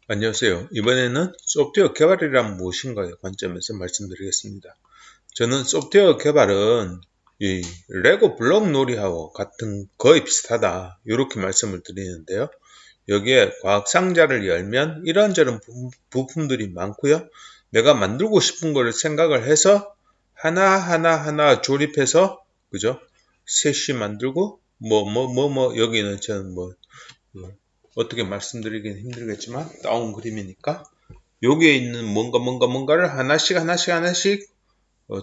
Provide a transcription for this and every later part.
안녕하세요. 이번에는 소프트웨어 개발이란 무엇인가의 관점에서 말씀드리겠습니다. 저는 소프트웨어 개발은 이 레고 블록 놀이하고 같은 거의 비슷하다 이렇게 말씀을 드리는데요. 여기에 과학 상자를 열면 이런저런 부품들이 많고요. 내가 만들고 싶은 거를 생각을 해서 하나 조립해서 그죠? 셋이 만들고 여기는 저는 어떻게 말씀드리긴 힘들겠지만 다운 그림이니까 여기에 있는 뭔가를 하나씩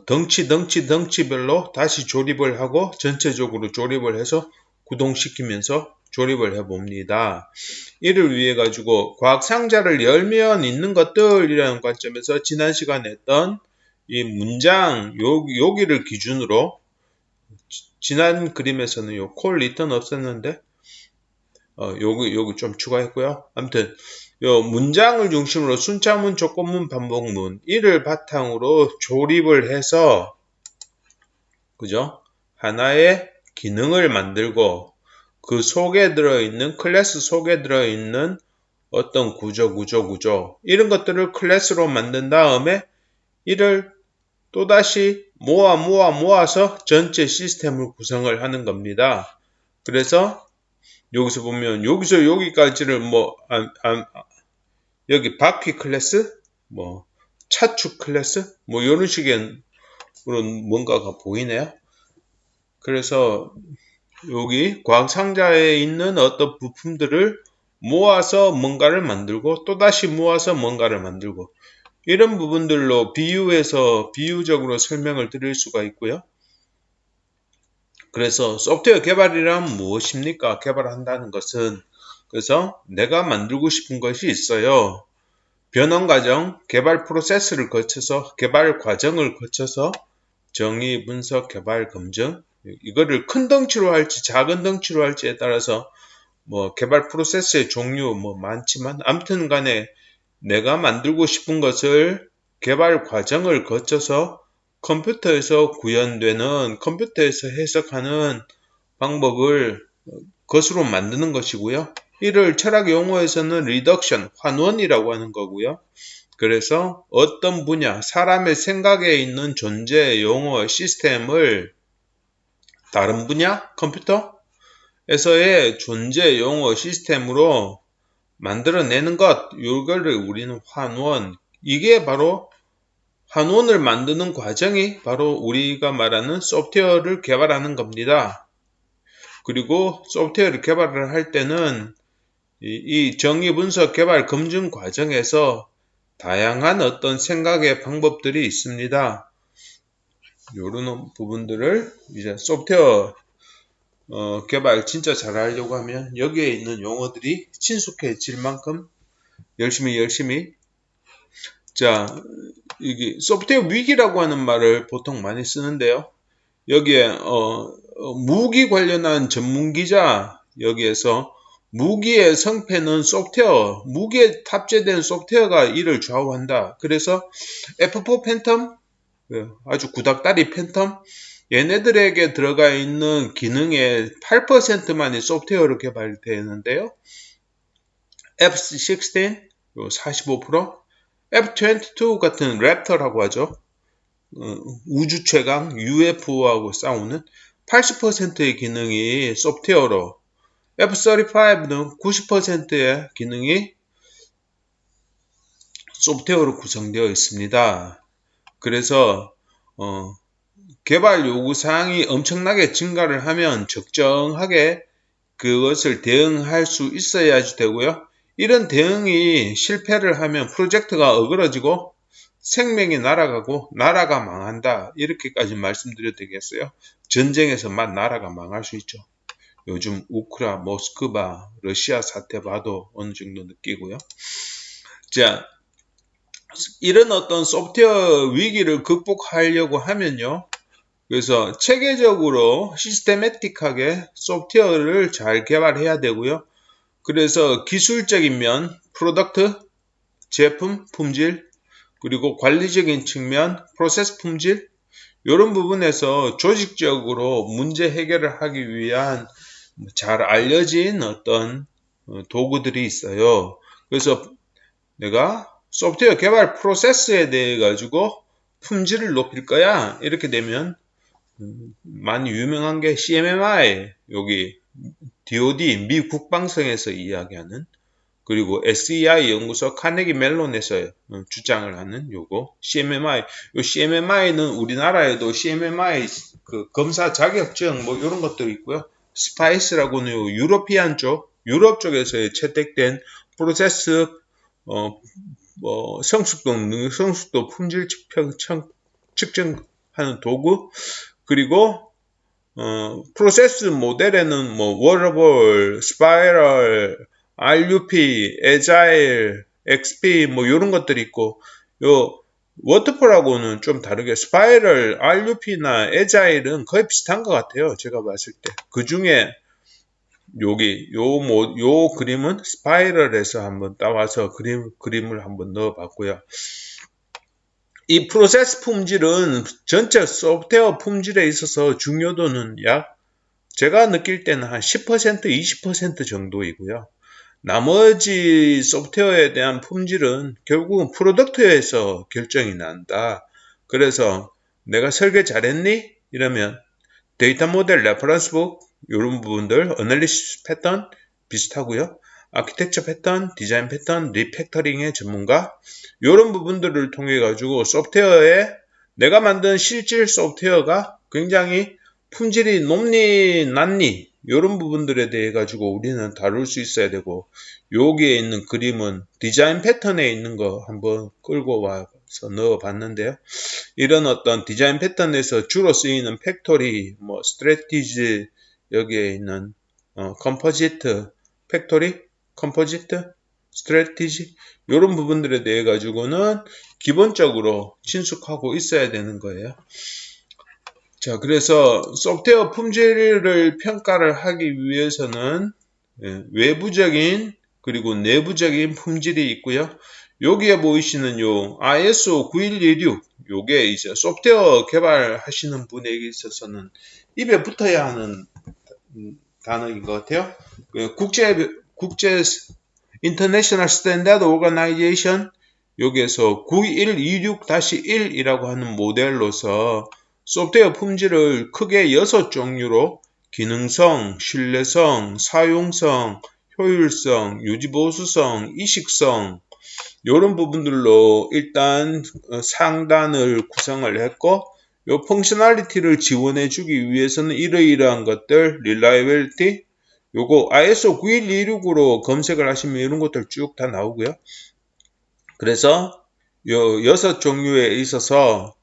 덩치별로 다시 조립을 하고 전체적으로 조립을 해서 구동시키면서 조립을 해 봅니다. 이를 위해 가지고 과학 상자를 열면 있는 것들이라는 관점에서 지난 시간에 했던 이 문장 여기를 기준으로 지난 그림에서는 요 콜 리턴 없었는데 여기 좀 추가했고요. 아무튼 요 문장을 중심으로 순차문, 조건문, 반복문 이를 바탕으로 조립을 해서 그죠? 하나의 기능을 만들고 그 속에 들어있는 클래스 속에 들어있는 어떤 구조 이런 것들을 클래스로 만든 다음에 이를 또다시 모아서 전체 시스템을 구성을 하는 겁니다. 그래서 여기서 보면 여기서 여기까지를 여기 바퀴 클래스 차축 클래스 이런 식의 그런 뭔가가 보이네요. 그래서 여기 과학 상자에 있는 어떤 부품들을 모아서 뭔가를 만들고 또다시 모아서 뭔가를 만들고 이런 부분들로 비유적으로 설명을 드릴 수가 있고요. 그래서 소프트웨어 개발이란 무엇입니까? 개발한다는 것은 그래서 내가 만들고 싶은 것이 있어요. 변환 과정, 개발 프로세스를 거쳐서 개발 과정을 거쳐서 정의, 분석, 개발, 검증 이거를 큰 덩치로 할지 작은 덩치로 할지에 따라서 개발 프로세스의 종류 많지만 아무튼 간에 내가 만들고 싶은 것을 개발 과정을 거쳐서 컴퓨터에서 해석하는 방법을 것으로 만드는 것이고요. 이를 철학 용어에서는 리덕션, 환원이라고 하는 거고요. 그래서 어떤 분야, 사람의 생각에 있는 존재, 용어, 시스템을 다른 분야, 컴퓨터에서의 존재, 용어, 시스템으로 만들어내는 것, 이거를 우리는 환원, 이게 바로 환원을 만드는 과정이 바로 우리가 말하는 소프트웨어를 개발하는 겁니다. 그리고 소프트웨어를 개발을 할 때는 이 정의 분석 개발 검증 과정에서 다양한 어떤 생각의 방법들이 있습니다. 이런 부분들을 이제 소프트웨어 개발 진짜 잘하려고 하면 여기에 있는 용어들이 친숙해질 만큼 열심히 자 이게 소프트웨어 위기라고 하는 말을 보통 많이 쓰는데요. 여기에 무기 관련한 전문 기자 여기에서 무기의 성패는 무기에 탑재된 소프트웨어가 이를 좌우한다. 그래서 F4 팬텀, 아주 구닥다리 팬텀, 얘네들에게 들어가 있는 기능의 8%만이 소프트웨어로 개발되는데요. F16, 45%, F22 같은 랩터라고 하죠. 우주 최강 UFO하고 싸우는 80%의 기능이 소프트웨어로 F-35는 90%의 기능이 소프트웨어로 구성되어 있습니다. 그래서 개발 요구사항이 엄청나게 증가를 하면 적정하게 그것을 대응할 수 있어야지 되고요. 이런 대응이 실패를 하면 프로젝트가 어그러지고 생명이 날아가고 나라가 망한다. 이렇게까지 말씀드려도 되겠어요. 전쟁에서만 나라가 망할 수 있죠. 요즘 모스크바, 러시아 사태 봐도 어느 정도 느끼고요. 자, 이런 어떤 소프트웨어 위기를 극복하려고 하면요. 그래서 체계적으로 시스테매틱하게 소프트웨어를 잘 개발해야 되고요. 그래서 기술적인 면, 프로덕트, 제품, 품질, 그리고 관리적인 측면, 프로세스 품질, 이런 부분에서 조직적으로 문제 해결을 하기 위한 잘 알려진 어떤 도구들이 있어요. 그래서 내가 소프트웨어 개발 프로세스에 대해 가지고 품질을 높일 거야. 이렇게 되면 많이 유명한 게 CMMI, 여기 DoD 미 국방성에서 이야기하는, 그리고 SEI 연구소 카네기 멜론에서 주장을 하는 요거 CMMI. 요 CMMI는 우리나라에도 CMMI 그 검사 자격증 뭐 이런 것들이 있고요. 스파이스라고는 요 유러피안 쪽, 유럽 쪽에서 채택된 프로세스 뭐 성숙도 품질 측정하는 도구, 그리고 프로세스 모델에는 뭐 워터볼, 스파이럴, RUP, 에자일, XP 뭐 이런 것들이 있고, 요 워터폴하고는 좀 다르게 스파이럴, RUP나 에자일은 거의 비슷한 것 같아요. 제가 봤을 때. 그 중에 여기 요 그림은 스파이럴에서 한번 따와서 그림을 한번 넣어봤고요. 이 프로세스 품질은 전체 소프트웨어 품질에 있어서 중요도는 제가 느낄 때는 한 10%, 20% 정도이고요. 나머지 소프트웨어에 대한 품질은 결국은 프로덕트에서 결정이 난다. 그래서 내가 설계 잘했니? 이러면 데이터 모델, 레퍼런스북 이런 부분들, 어널리시스 패턴 비슷하고요. 아키텍처 패턴, 디자인 패턴, 리팩터링의 전문가 이런 부분들을 통해 가지고 소프트웨어에 내가 만든 실질 소프트웨어가 굉장히 품질이 높니 낮니 이런 부분들에 대해 가지고 우리는 다룰 수 있어야 되고, 여기에 있는 그림은 디자인 패턴에 있는 거 한번 끌고 와서 넣어 봤는데요. 이런 어떤 디자인 패턴에서 주로 쓰이는 팩토리, 뭐 스트래티지, 여기에 있는 컴포지트, 팩토리, 컴포지트, 스트래티지 이런 부분들에 대해 가지고는 기본적으로 친숙하고 있어야 되는 거예요. 자, 그래서 소프트웨어 품질을 평가를 하기 위해서는 외부적인 그리고 내부적인 품질이 있고요. 여기에 보이시는 요 ISO 9126 요게 이제 소프트웨어 개발하시는 분에게 있어서는 입에 붙어야 하는 단어인 것 같아요. 국제 인터내셔널 스탠다드 오거나이제이션 여기에서 9126-1이라고 하는 모델로서 소프트웨어 품질을 크게 6종류로 기능성, 신뢰성, 사용성, 효율성, 유지보수성, 이식성 이런 부분들로 일단 상단을 구성을 했고, 요 펑셔널리티를 지원해 주기 위해서는 이러이러한 것들, reliability, 요거 ISO 9126으로 검색을 하시면 이런 것들 쭉 다 나오고요. 그래서 요 6종류에 있어서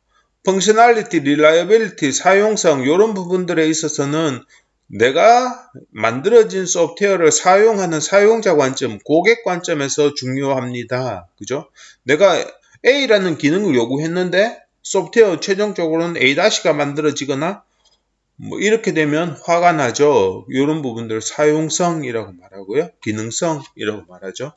펑셔널리티, 릴라이어빌리티, 사용성 이런 부분들에 있어서는 내가 만들어진 소프트웨어를 사용하는 사용자 관점, 고객 관점에서 중요합니다. 그죠? 내가 A라는 기능을 요구했는데 소프트웨어 최종적으로는 A-가 만들어지거나 뭐 이렇게 되면 화가 나죠. 이런 부분들 사용성이라고 말하고요. 기능성이라고 말하죠.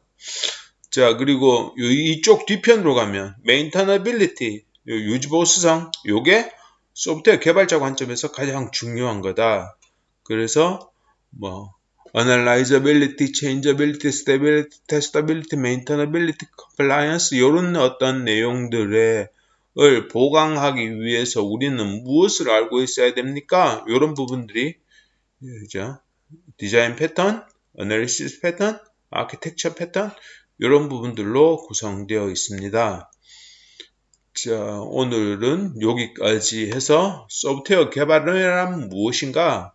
자, 그리고 이쪽 뒤편으로 가면 메인터너빌리티, 유지보수성, 요게 소프트웨어 개발자 관점에서 가장 중요한 거다. 그래서 뭐 analyzability, changeability, stability, testability, maintainability, compliance 이런 어떤 내용들을 보강하기 위해서 우리는 무엇을 알고 있어야 됩니까? 이런 부분들이 디자인 패턴, 어널리시스 패턴, 아키텍처 패턴 이런 부분들로 구성되어 있습니다. 자, 오늘은 여기까지 해서 소프트웨어 개발은 무엇인가?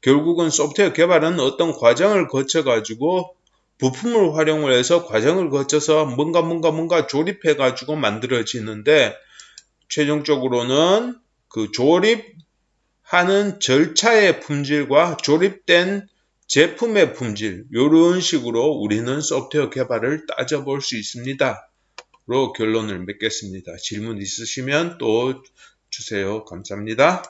결국은 소프트웨어 개발은 어떤 과정을 거쳐 가지고 부품을 활용을 해서 과정을 거쳐서 뭔가 조립해 가지고 만들어지는데, 최종적으로는 그 조립하는 절차의 품질과 조립된 제품의 품질 이런 식으로 우리는 소프트웨어 개발을 따져볼 수 있습니다. 로 결론을 맺겠습니다. 질문 있으시면 또 주세요. 감사합니다.